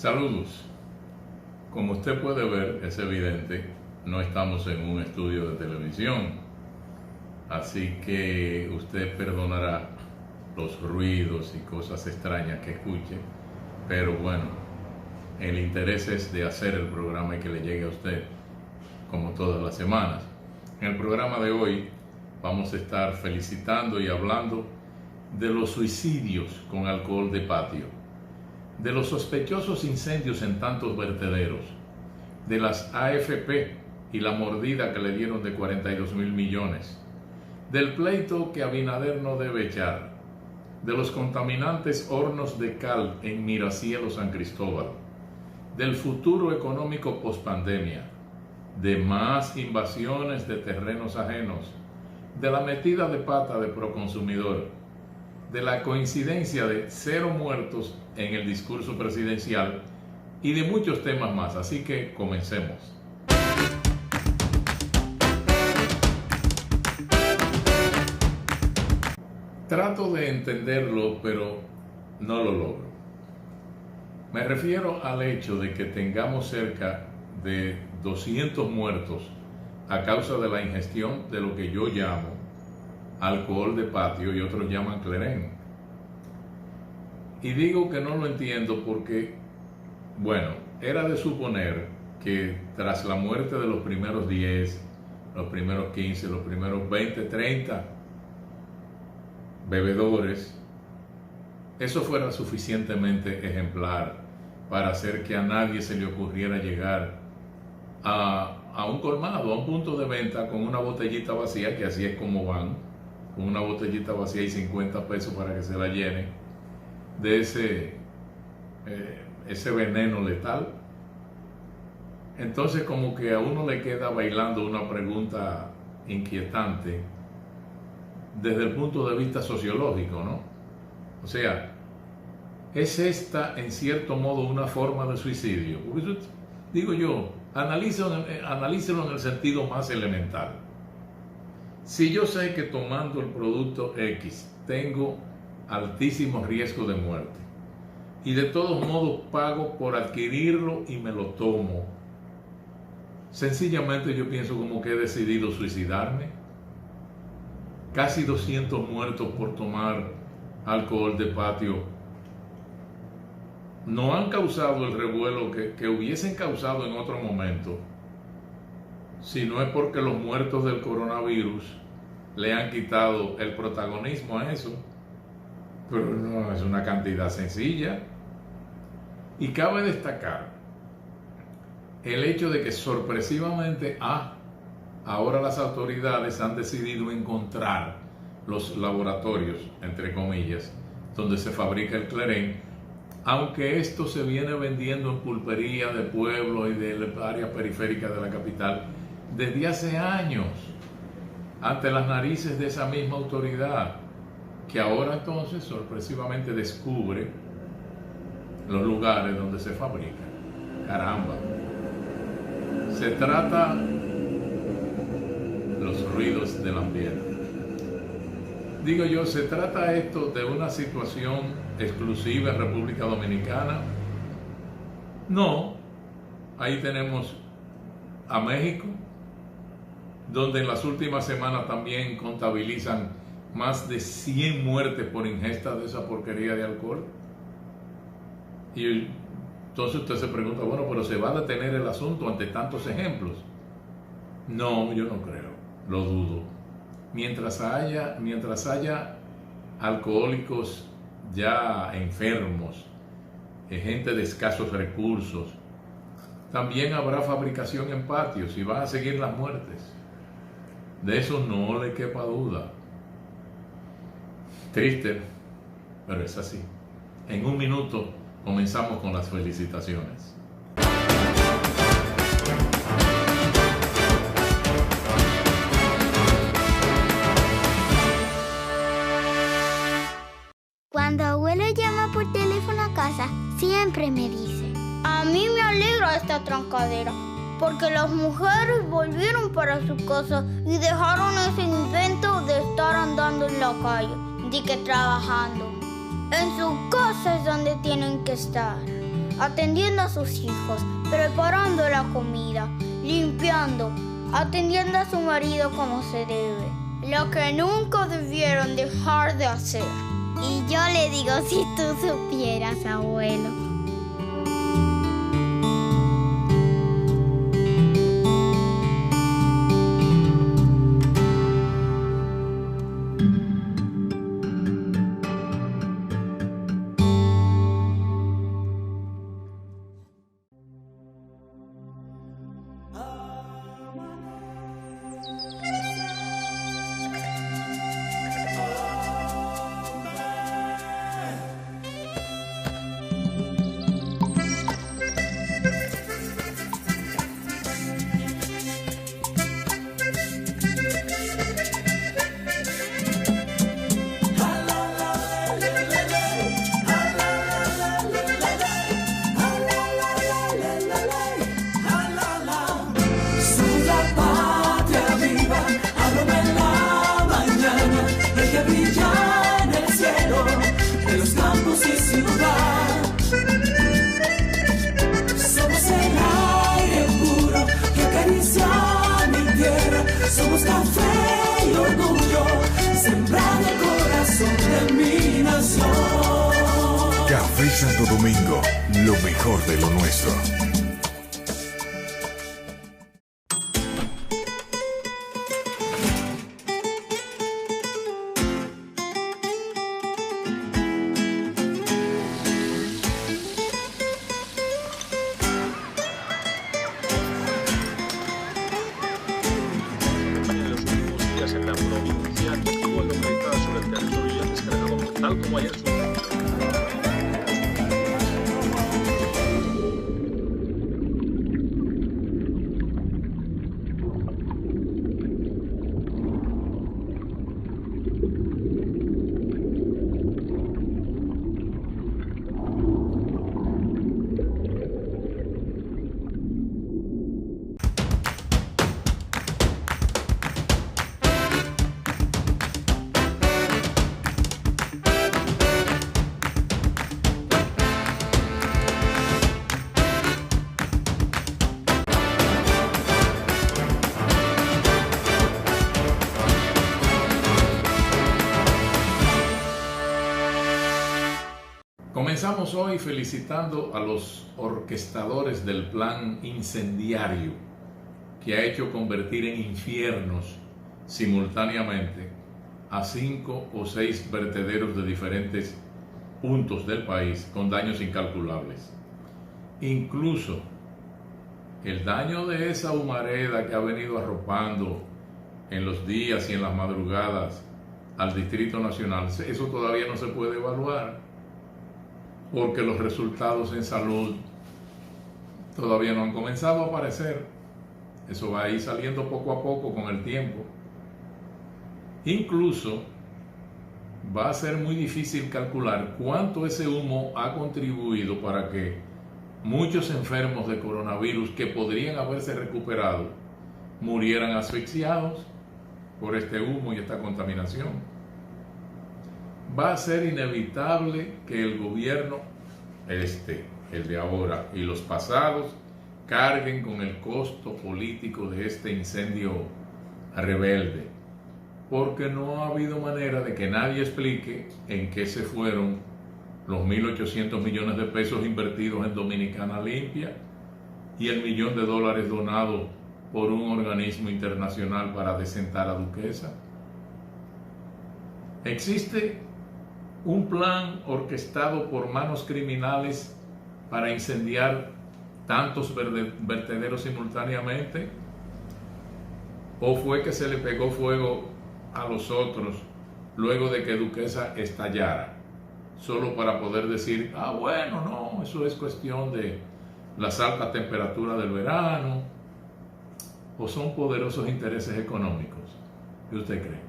Saludos. Como usted puede ver, es evidente, no estamos en un estudio de televisión, así que usted perdonará los ruidos y cosas extrañas que escuche, pero bueno, el interés es de hacer el programa y que le llegue a usted, como todas las semanas. En el programa de hoy vamos a estar felicitando y hablando de los suicidios con alcohol de patio, de los sospechosos incendios en tantos vertederos, de las AFP y la mordida que le dieron de 42,000 millones, del pleito que Abinader no debe echar, de los contaminantes hornos de cal en Miracielo, San Cristóbal, del futuro económico pospandemia, de más invasiones de terrenos ajenos, de la metida de pata de Proconsumidor, de la coincidencia de 0 muertos en el discurso presidencial y de muchos temas más. Así que comencemos. Trato de entenderlo, pero no lo logro. Me refiero al hecho de que tengamos cerca de 200 muertos a causa de la ingestión de lo que yo llamo alcohol de patio y otros llaman clerén. Y digo que no lo entiendo porque, bueno, era de suponer que tras la muerte de los primeros 10, los primeros 15, los primeros 20, 30 bebedores, eso fuera suficientemente ejemplar para hacer que a nadie se le ocurriera llegar a un colmado, a un punto de venta con una botellita vacía, que así es como van, con una botellita vacía y 50 pesos para que se la llene de ese veneno letal. Entonces como que a uno le queda bailando una pregunta inquietante desde el punto de vista sociológico, ¿no? O sea, ¿es esta en cierto modo una forma de suicidio? Porque digo yo, analícelo en el sentido más elemental. Si yo sé que tomando el producto X tengo altísimo riesgo de muerte y de todos modos pago por adquirirlo y me lo tomo, sencillamente yo pienso como que he decidido suicidarme. Casi 200 muertos por tomar alcohol de patio no han causado el revuelo que hubiesen causado en otro momento, si no es porque los muertos del coronavirus le han quitado el protagonismo a eso. Pero no es una cantidad sencilla. Y cabe destacar el hecho de que sorpresivamente ahora las autoridades han decidido encontrar los laboratorios, entre comillas, donde se fabrica el clerén, aunque esto se viene vendiendo en pulpería de pueblo y de áreas periféricas de la capital desde hace años, ante las narices de esa misma autoridad, que ahora entonces sorpresivamente descubre los lugares donde se fabrica. Caramba, se trata los ruidos del ambiente. Digo yo, ¿se trata esto de una situación exclusiva en República Dominicana? No, ahí tenemos a México, donde en las últimas semanas también contabilizan más de 100 muertes por ingesta de esa porquería de alcohol. Y entonces usted se pregunta, bueno, pero ¿se va a detener el asunto ante tantos ejemplos? No, yo no creo, lo dudo. Mientras haya alcohólicos ya enfermos, gente de escasos recursos, también habrá fabricación en patios y van a seguir las muertes. De eso no le quepa duda. Triste, pero es así. En un minuto comenzamos con las felicitaciones. Cuando abuelo llama por teléfono a casa, siempre me dice: a mí me alegra esta trancadera, porque las mujeres volvieron para su casa y dejaron ese invento de estar andando en la calle, de que trabajando. En su casa es donde tienen que estar. atendiendo a sus hijos, preparando la comida, limpiando, atendiendo a su marido como se debe. Lo que nunca debieron dejar de hacer. Y yo le digo, si tú supieras, abuelo. Somos café y orgullo, sembrando el corazón de mi nación. Café Santo Domingo, lo mejor de lo nuestro. En la provincia que estuvo localizada sobre el territorio y descargado tal como ayer su... Comenzamos hoy felicitando a los orquestadores del plan incendiario que ha hecho convertir en infiernos simultáneamente a 5 o 6 vertederos de diferentes puntos del país con daños incalculables. Incluso el daño de esa humareda que ha venido arropando en los días y en las madrugadas al Distrito Nacional, eso todavía no se puede evaluar, porque los resultados en salud todavía no han comenzado a aparecer. Eso va a ir saliendo poco a poco con el tiempo. Incluso va a ser muy difícil calcular cuánto ese humo ha contribuido para que muchos enfermos de coronavirus que podrían haberse recuperado murieran asfixiados por este humo y esta contaminación. Va a ser inevitable que el gobierno, el de ahora y los pasados, carguen con el costo político de este incendio rebelde, porque no ha habido manera de que nadie explique en qué se fueron los 1.800 millones de pesos invertidos en Dominicana Limpia y el $1 millón donado por un organismo internacional para desentar a Duquesa. Existe un plan orquestado por manos criminales para incendiar tantos vertederos simultáneamente, o fue que se le pegó fuego a los otros luego de que Duquesa estallara, solo para poder decir, bueno, no, eso es cuestión de las altas temperaturas del verano, o son poderosos intereses económicos. ¿Qué usted cree?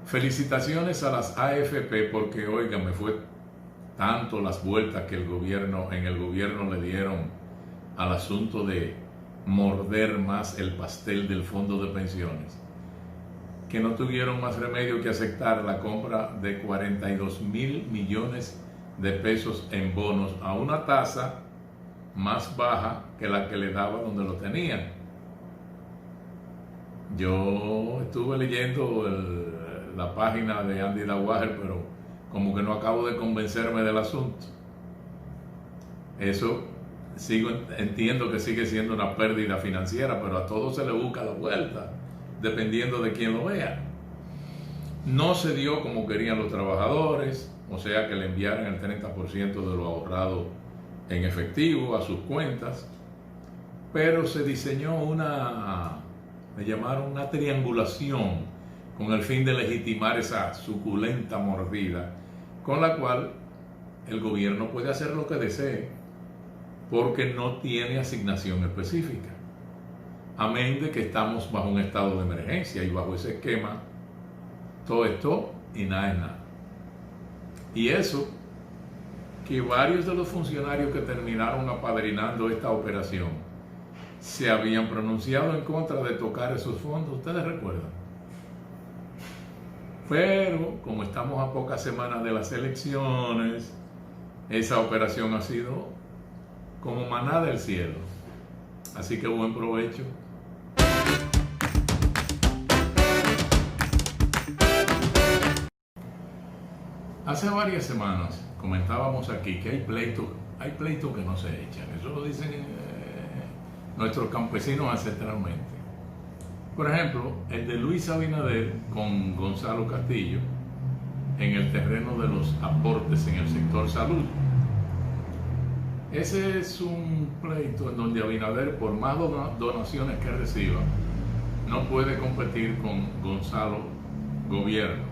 Felicitaciones a las AFP porque, oiga, me fue tanto las vueltas que en el gobierno le dieron al asunto de morder más el pastel del fondo de pensiones, que no tuvieron más remedio que aceptar la compra de 42.000 millones de pesos en bonos a una tasa más baja que la que le daba donde lo tenían. Yo estuve leyendo la página de Andy Dawager, pero como que no acabo de convencerme del asunto. Eso entiendo que sigue siendo una pérdida financiera, pero a todo se le busca la vuelta, dependiendo de quién lo vea. No se dio como querían los trabajadores, o sea que le enviaran el 30% de lo ahorrado en efectivo a sus cuentas, pero se diseñó me llamaron una triangulación con el fin de legitimar esa suculenta mordida, con la cual el gobierno puede hacer lo que desee, porque no tiene asignación específica. Amén de que estamos bajo un estado de emergencia, y bajo ese esquema, todo esto y nada es nada. Y eso, que varios de los funcionarios que terminaron apadrinando esta operación se habían pronunciado en contra de tocar esos fondos, ¿ustedes recuerdan? Pero como estamos a pocas semanas de las elecciones, esa operación ha sido como maná del cielo. Así que buen provecho. Hace varias semanas comentábamos aquí que hay pleitos que no se echan. Eso lo dicen nuestros campesinos ancestralmente. Por ejemplo, el de Luis Abinader con Gonzalo Castillo en el terreno de los aportes en el sector salud. Ese es un pleito en donde Abinader, por más donaciones que reciba, no puede competir con Gonzalo Gobierno.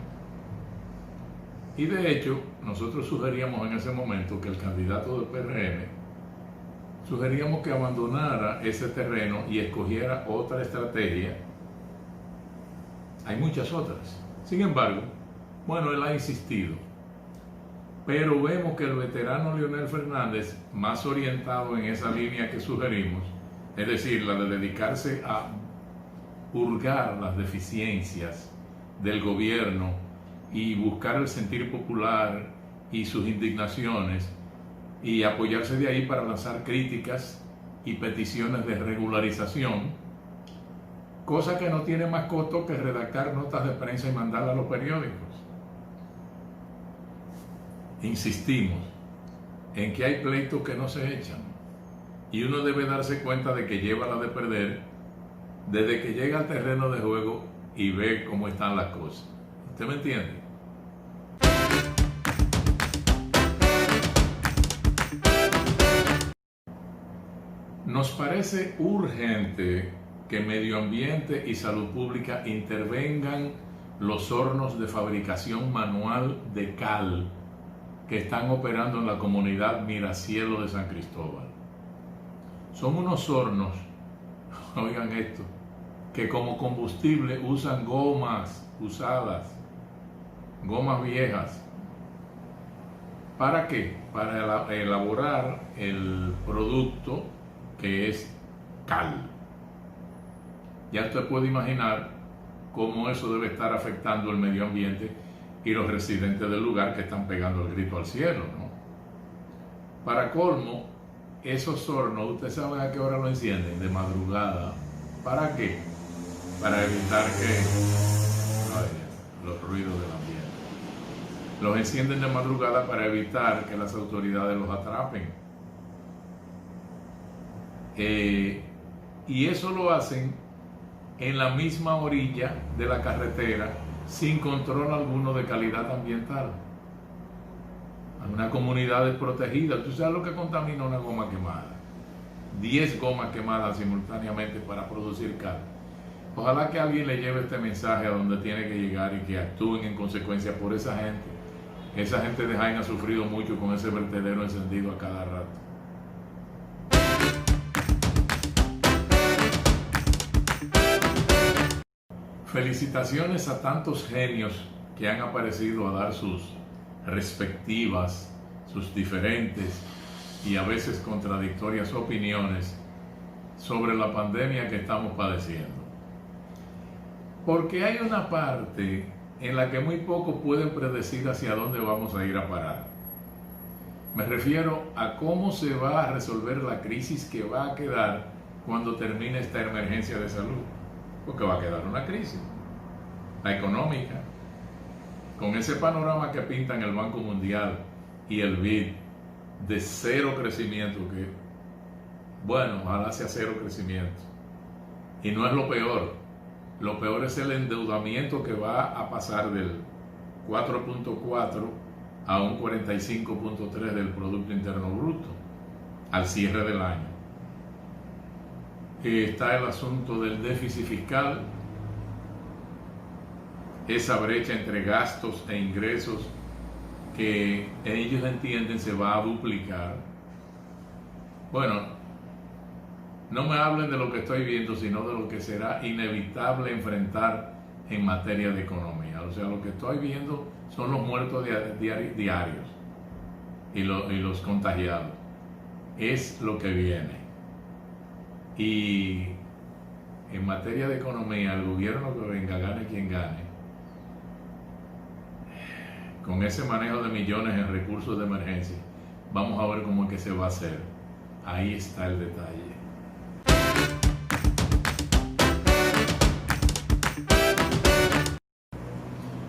Y de hecho, nosotros sugeríamos en ese momento que el candidato del PRM sugeríamos que abandonara ese terreno y escogiera otra estrategia. Hay muchas otras. Sin embargo, bueno, él ha insistido. Pero vemos que el veterano Leonel Fernández, más orientado en esa línea que sugerimos, es decir, la de dedicarse a purgar las deficiencias del gobierno y buscar el sentir popular y sus indignaciones, y apoyarse de ahí para lanzar críticas y peticiones de regularización, cosa que no tiene más costo que redactar notas de prensa y mandarlas a los periódicos. Insistimos en que hay pleitos que no se echan, y uno debe darse cuenta de que lleva la de perder desde que llega al terreno de juego y ve cómo están las cosas. ¿Usted me entiende? Nos parece urgente que Medio Ambiente y Salud Pública intervengan los hornos de fabricación manual de cal que están operando en la comunidad Miracielo de San Cristóbal. Son unos hornos, oigan esto, que como combustible usan gomas usadas, gomas viejas. ¿Para qué? Para elaborar el producto que es cal. Ya usted puede imaginar cómo eso debe estar afectando el medio ambiente y los residentes del lugar que están pegando el grito al cielo, ¿no? Para colmo, esos hornos, ¿usted sabe a qué hora lo encienden? De madrugada. ¿Para qué? Para evitar los ruidos del ambiente. Los encienden de madrugada para evitar que las autoridades los atrapen. Y eso lo hacen en la misma orilla de la carretera, sin control alguno de calidad ambiental. Una comunidad desprotegida. ¿Tú sabes lo que contamina una goma quemada? 10 gomas quemadas simultáneamente para producir cal. Ojalá que alguien le lleve este mensaje a donde tiene que llegar y que actúen en consecuencia por esa gente. Esa gente de Jaén ha sufrido mucho con ese vertedero encendido a cada rato. Felicitaciones a tantos genios que han aparecido a dar sus respectivas, sus diferentes y a veces contradictorias opiniones sobre la pandemia que estamos padeciendo. Porque hay una parte en la que muy pocos pueden predecir hacia dónde vamos a ir a parar. Me refiero a cómo se va a resolver la crisis que va a quedar cuando termine esta emergencia de salud. Porque va a quedar una crisis, la económica. Con ese panorama que pintan el Banco Mundial y el BID de cero crecimiento, que bueno, ojalá sea cero crecimiento. Y no es lo peor. Lo peor es el endeudamiento que va a pasar del 4.4 a un 45.3 del Producto Interno Bruto al cierre del año. Está el asunto del déficit fiscal, esa brecha entre gastos e ingresos que ellos entienden se va a duplicar. Bueno, no me hablen de lo que estoy viendo, sino de lo que será inevitable enfrentar en materia de economía. O sea, lo que estoy viendo son los muertos diarios y los contagiados. Es lo que viene. Y en materia de economía, el gobierno que venga, gane quien gane, con ese manejo de millones en recursos de emergencia, vamos a ver cómo es que se va a hacer. Ahí está el detalle.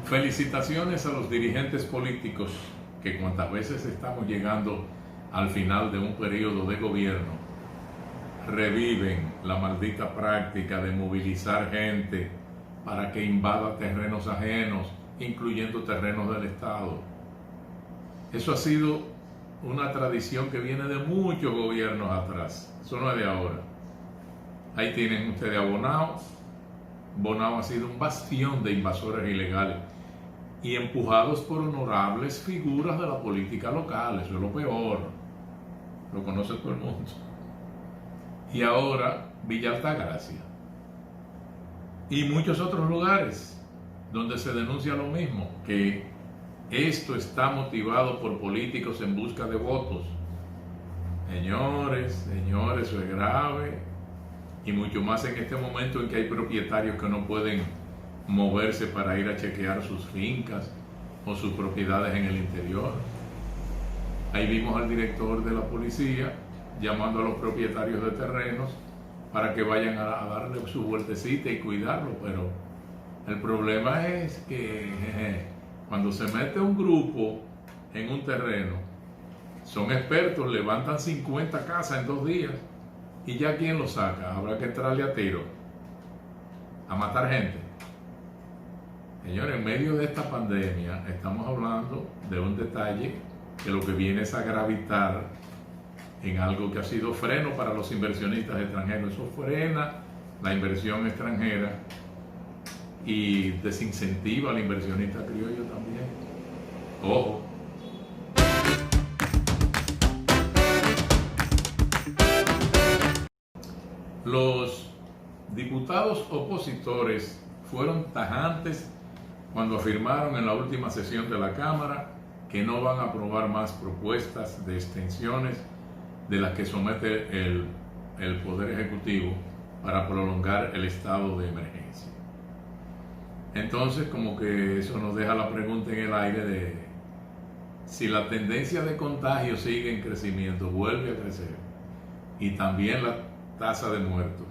Felicitaciones a los dirigentes políticos que cuantas veces estamos llegando al final de un periodo de gobierno, reviven la maldita práctica de movilizar gente para que invada terrenos ajenos, incluyendo terrenos del Estado. Eso ha sido una tradición que viene de muchos gobiernos atrás, eso no es de ahora. Ahí tienen ustedes a Bonao. Bonao ha sido un bastión de invasores ilegales y empujados por honorables figuras de la política local. Eso es lo peor, lo conoce todo el mundo. Y ahora Villa Altagracia y muchos otros lugares donde se denuncia lo mismo, que esto está motivado por políticos en busca de votos. Señores, eso es grave, y mucho más en este momento en que hay propietarios que no pueden moverse para ir a chequear sus fincas o sus propiedades en el interior. Ahí vimos al director de la policía llamando a los propietarios de terrenos para que vayan a darle su vueltecita y cuidarlo, pero el problema es que cuando se mete un grupo en un terreno, son expertos, levantan 50 casas en 2 días y ya ¿quién lo saca? Habrá que entrarle a tiro, a matar gente. Señores, en medio de esta pandemia estamos hablando de un detalle que lo que viene es a gravitar en algo que ha sido freno para los inversionistas extranjeros. Eso frena la inversión extranjera y desincentiva al inversionista criollo también. Ojo. Los diputados opositores fueron tajantes cuando afirmaron en la última sesión de la Cámara que no van a aprobar más propuestas de extensiones de las que somete el Poder Ejecutivo para prolongar el estado de emergencia. Entonces, como que eso nos deja la pregunta en el aire de si la tendencia de contagio sigue en crecimiento, vuelve a crecer, y también la tasa de muertos.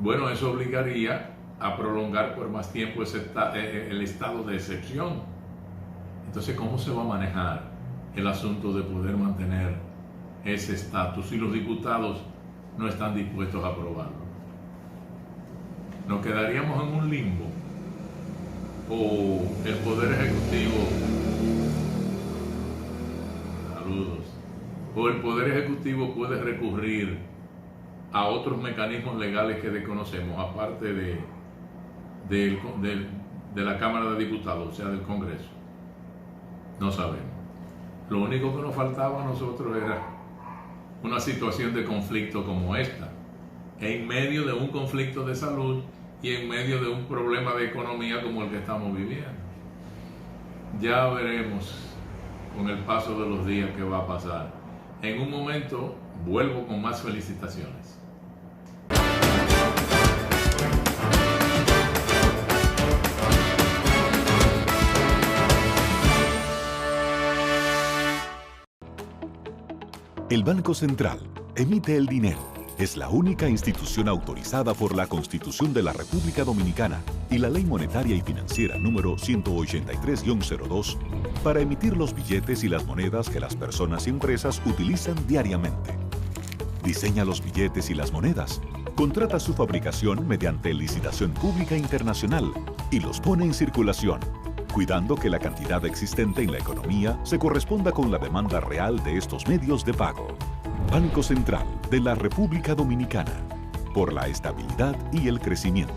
Bueno, eso obligaría a prolongar por más tiempo el estado de excepción. Entonces, ¿cómo se va a manejar el asunto de poder mantener ese estatus si los diputados no están dispuestos a aprobarlo? ¿Nos quedaríamos en un limbo? ¿O el Poder Ejecutivo, o el Poder Ejecutivo puede recurrir a otros mecanismos legales que desconocemos, aparte de la Cámara de Diputados, o sea, del Congreso? No sabemos. Lo único que nos faltaba a nosotros era una situación de conflicto como esta, en medio de un conflicto de salud y en medio de un problema de economía como el que estamos viviendo. Ya veremos con el paso de los días qué va a pasar. En un momento vuelvo con más felicitaciones. El Banco Central emite el dinero. Es la única institución autorizada por la Constitución de la República Dominicana y la Ley Monetaria y Financiera número 183-02 para emitir los billetes y las monedas que las personas y empresas utilizan diariamente. Diseña los billetes y las monedas, contrata su fabricación mediante licitación pública internacional y los pone en circulación, cuidando que la cantidad existente en la economía se corresponda con la demanda real de estos medios de pago. Banco Central de la República Dominicana, por la estabilidad y el crecimiento.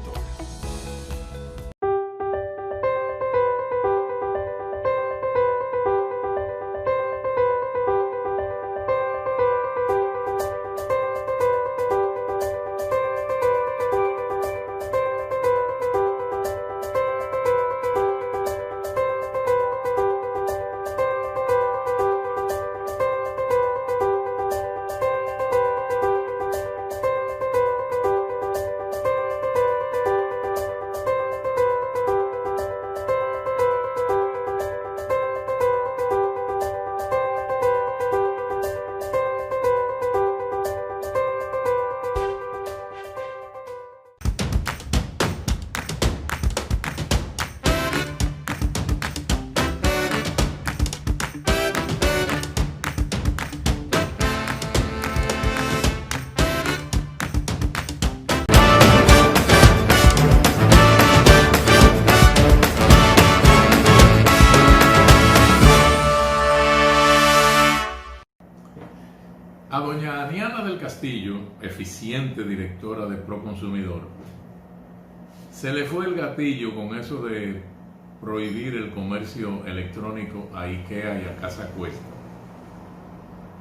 A doña Aniana del Castillo, eficiente directora de Proconsumidor, se le fue el gatillo con eso de prohibir el comercio electrónico a IKEA y a Casa Cuesta.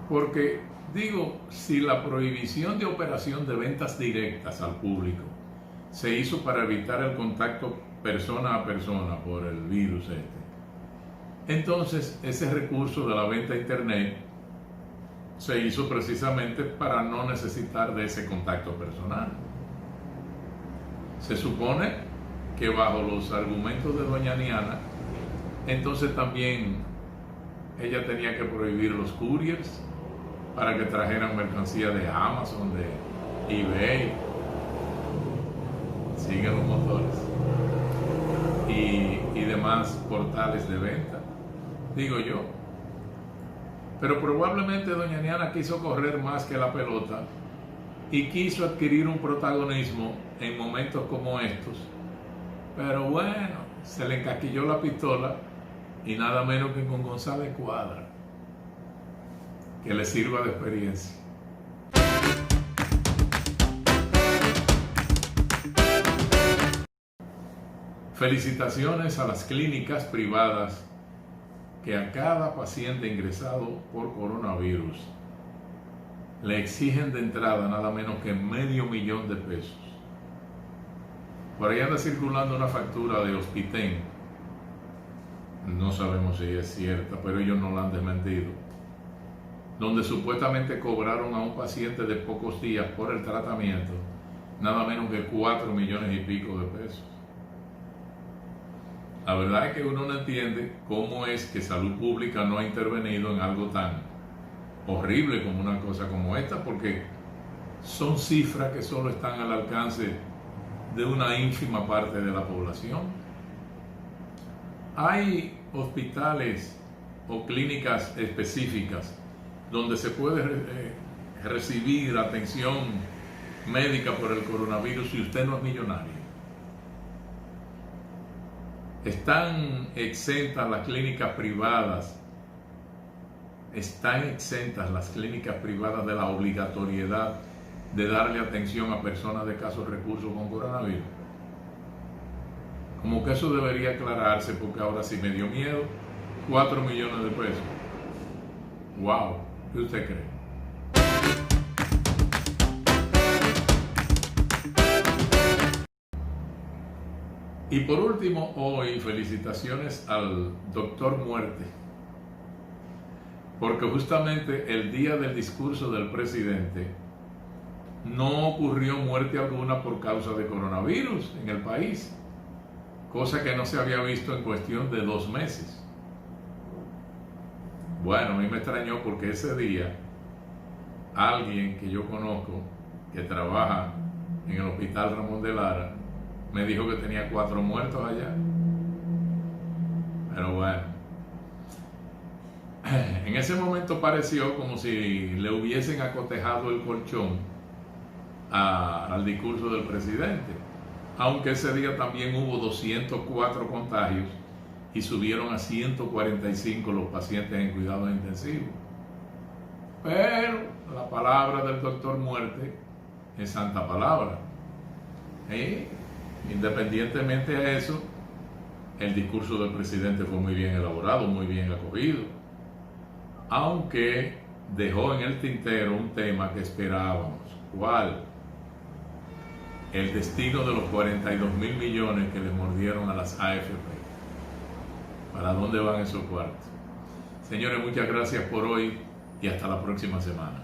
Porque, digo, si la prohibición de operación de ventas directas al público se hizo para evitar el contacto persona a persona por el virus entonces ese recurso de la venta a internet se hizo precisamente para no necesitar de ese contacto personal. Se supone que bajo los argumentos de doña Aniana, entonces también ella tenía que prohibir los couriers para que trajeran mercancía de Amazon, de eBay, siguen los motores, y demás portales de venta, digo yo. Pero probablemente doña Aniana quiso correr más que la pelota y quiso adquirir un protagonismo en momentos como estos. Pero bueno, se le encasquilló la pistola y nada menos que con González Cuadra, que le sirva de experiencia. Felicitaciones a las clínicas privadas que a cada paciente ingresado por coronavirus le exigen de entrada nada menos que $500,000 de pesos. Por ahí anda circulando una factura de Hospitén, no sabemos si es cierta, pero ellos no la han desmentido, donde supuestamente cobraron a un paciente de pocos días por el tratamiento nada menos que 4 millones y pico de pesos. La verdad es que uno no entiende cómo es que Salud Pública no ha intervenido en algo tan horrible como una cosa como esta, porque son cifras que solo están al alcance de una ínfima parte de la población. Hay hospitales o clínicas específicas donde se puede recibir atención médica por el coronavirus si usted no es millonario. Están exentas las clínicas privadas, de la obligatoriedad de darle atención a personas de escasos recursos con coronavirus. Como que eso debería aclararse, porque ahora sí me dio miedo. 4 millones de pesos. ¡Wow! ¿Qué usted cree? Y por último, hoy felicitaciones al Doctor Muerte, porque justamente el día del discurso del presidente no ocurrió muerte alguna por causa de coronavirus en el país, cosa que no se había visto en cuestión de 2 meses. Bueno, a mí me extrañó porque ese día alguien que yo conozco que trabaja en el hospital Ramón de Lara me dijo que tenía 4 muertos allá. Pero bueno, en ese momento pareció como si le hubiesen acotejado el colchón al discurso del presidente, aunque ese día también hubo 204 contagios y subieron a 145 los pacientes en cuidados intensivos. Pero la palabra del doctor Muerte es santa palabra. Independientemente de eso, el discurso del presidente fue muy bien elaborado, muy bien acogido, aunque dejó en el tintero un tema que esperábamos. ¿Cuál? El destino de los 42.000 millones que le mordieron a las AFP. ¿Para dónde van esos cuartos? Señores, muchas gracias por hoy y hasta la próxima semana.